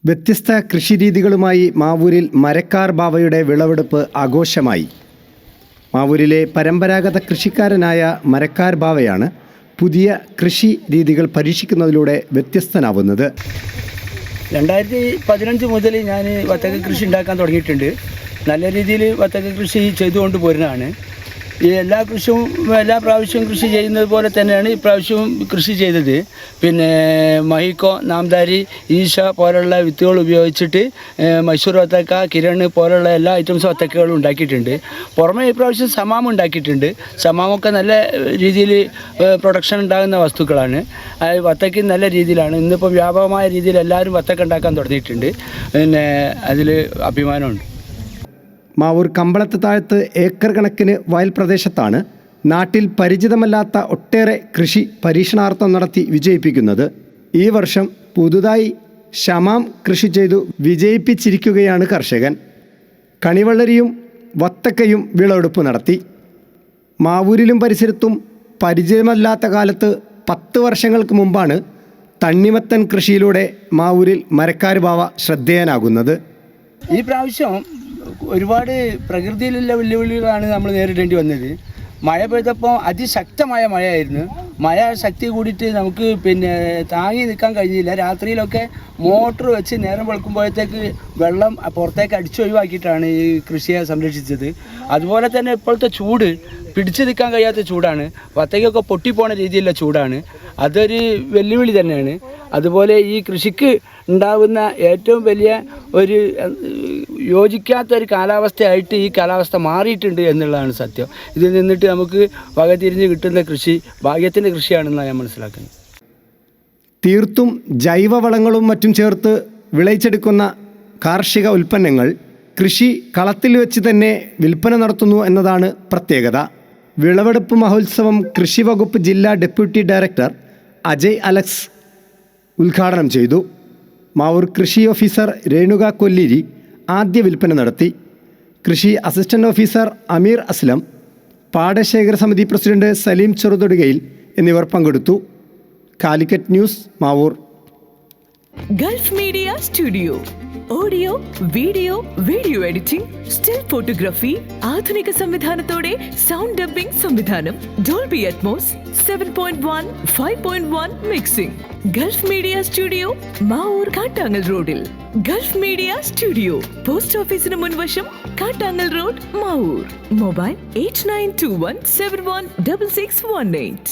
വ്യത്യസ്ത കൃഷിരീതികളുമായി മാവൂരിൽ മരക്കാർ ബാവയുടെ വിളവെടുപ്പ് ആഘോഷമായി. മാവൂരിലെ പരമ്പരാഗത കൃഷിക്കാരനായ മരക്കാർ ബാവയാണ് പുതിയ കൃഷി രീതികൾ പരീക്ഷിക്കുന്നതിലൂടെ വ്യത്യസ്തനാവുന്നത്. 2015 മുതൽ ഞാൻ വത്തക്ക കൃഷി ഉണ്ടാക്കാൻ തുടങ്ങിയിട്ടുണ്ട്. നല്ല രീതിയിൽ വത്തക്ക കൃഷി ചെയ്തുകൊണ്ട് പോരുന്നതാണ്. ഈ എല്ലാ പ്രാവശ്യവും കൃഷി ചെയ്യുന്നത് പോലെ തന്നെയാണ് ഇപ്രാവശ്യവും കൃഷി ചെയ്തത്. പിന്നെ മഹിക്കോ, നാംദാരി, ഈശ പോലുള്ള വിത്തുകൾ ഉപയോഗിച്ചിട്ട് മൈസൂർ വത്തക്ക, കിരൺ പോലുള്ള എല്ലാ ഐറ്റംസും വത്തക്കകളും ഉണ്ടാക്കിയിട്ടുണ്ട്. പുറമെ ഇപ്രാവശ്യം സമാമം ഉണ്ടാക്കിയിട്ടുണ്ട്. സമാമൊക്കെ നല്ല രീതിയിൽ പ്രൊഡക്ഷൻ ഉണ്ടാകുന്ന വസ്തുക്കളാണ്. വത്തക്ക നല്ല രീതിയിലാണ്. ഇന്നിപ്പോൾ വ്യാപകമായ രീതിയിൽ എല്ലാവരും വത്തക്ക ഉണ്ടാക്കാൻ തുടങ്ങിയിട്ടുണ്ട്. പിന്നെ അതിൽ അഭിമാനമുണ്ട്. മാവൂർ കമ്പളത്ത് താഴത്ത് ഏക്കർ കണക്കിന് വയൽ പ്രദേശത്താണ് നാട്ടിൽ പരിചിതമല്ലാത്ത ഒട്ടേറെ കൃഷി പരീക്ഷണാർത്ഥം നടത്തി വിജയിപ്പിക്കുന്നത്. ഈ വർഷം പുതുതായി ഷമാം കൃഷി ചെയ്തു വിജയിപ്പിച്ചിരിക്കുകയാണ് കർഷകൻ. കണിവെള്ളരിയും വത്തക്കയും വിളവെടുപ്പ് നടത്തി. മാവൂരിലും പരിസരത്തും പരിചയമല്ലാത്ത കാലത്ത് 10 വർഷങ്ങൾക്ക് മുമ്പാണ് തണ്ണിമത്തൻ കൃഷിയിലൂടെ മാവൂരിൽ മരക്കാർ ബാവ ശ്രദ്ധേയനാകുന്നത്. ഈ പ്രാവശ്യം ഒരുപാട് പ്രകൃതിയിലുള്ള വെല്ലുവിളികളാണ് നമ്മൾ നേരിടേണ്ടി വന്നത്. മഴ പെയ്തപ്പോൾ അതിശക്തമായ മഴയായിരുന്നു. മഴ ശക്തി കൂടിയിട്ട് നമുക്ക് താങ്ങി നിൽക്കാൻ കഴിഞ്ഞില്ല. രാത്രിയിലൊക്കെ മോട്ടർ വെച്ച് നേരം വെളുക്കുമ്പോഴത്തേക്ക് വെള്ളം പുറത്തേക്ക് അടിച്ചൊഴിവാക്കിയിട്ടാണ് ഈ കൃഷിയെ സംരക്ഷിച്ചത്. അതുപോലെ തന്നെ ഇപ്പോഴത്തെ ചൂട് പിടിച്ചു നിൽക്കാൻ കഴിയാത്ത ചൂടാണ്. വത്തക്കയൊക്കെ പൊട്ടിപ്പോണ രീതിയിലുള്ള ചൂടാണ്. അതൊരു വെല്ലുവിളി തന്നെയാണ്. അതുപോലെ ഈ കൃഷിക്ക് ഉണ്ടാകുന്ന ഏറ്റവും വലിയ ഒരു യോജിക്കാത്തൊരു കാലാവസ്ഥയായിട്ട് ഈ കാലാവസ്ഥ മാറിയിട്ടുണ്ട് എന്നുള്ളതാണ് സത്യം. ഇതിൽ നിന്നിട്ട് നമുക്ക് വകതിരിഞ്ഞ് കിട്ടുന്ന കൃഷി ഭാഗ്യത്തിൻ്റെ കൃഷിയാണെന്നാണ് ഞാൻ മനസ്സിലാക്കുന്നത്. തീർത്തും ജൈവവളങ്ങളും മറ്റും ചേർത്ത് വിളയിച്ചെടുക്കുന്ന കാർഷിക ഉൽപ്പന്നങ്ങൾ കൃഷി കളത്തിൽ വെച്ച് തന്നെ വിൽപ്പന നടത്തുന്നു എന്നതാണ് പ്രത്യേകത. വിളവെടുപ്പ് മഹോത്സവം കൃഷി വകുപ്പ് ജില്ലാ ഡെപ്യൂട്ടി ഡയറക്ടർ അജയ് അലക്സ് ഉദ്ഘാടനം ചെയ്തു. മാവൂർ കൃഷി ഓഫീസർ രേണുക കൊല്ലിരി ആദ്യ വിൽപ്പന നടത്തി. കൃഷി അസിസ്റ്റന്റ് ഓഫീസർ അമീർ അസ്ലം, പാടശേഖര സമിതി പ്രസിഡന്റ് സലീം ചെറുതൊടുകയിൽ എന്നിവർ പങ്കെടുത്തു. Calicut News, Mavoor. Gulf Media Studio audio, video editing, still photography, ആധുനിക സംവിധാനത്തോടെ സൗണ്ട് ഡബ്ബിംഗ് സംവിധാനം, Dolby Atmos, 7.1, 5.1 mixing. Gulf Media Studio, Mavoor Kattangal റോഡിൽ. ഗൾഫ് മീഡിയ സ്റ്റുഡിയോ, പോസ്റ്റ് ഓഫീസിന് മുൻവശം, കാട്ടാങ്ങൽ റോഡ്, മാവൂർ. മൊബൈൽ 8921716618.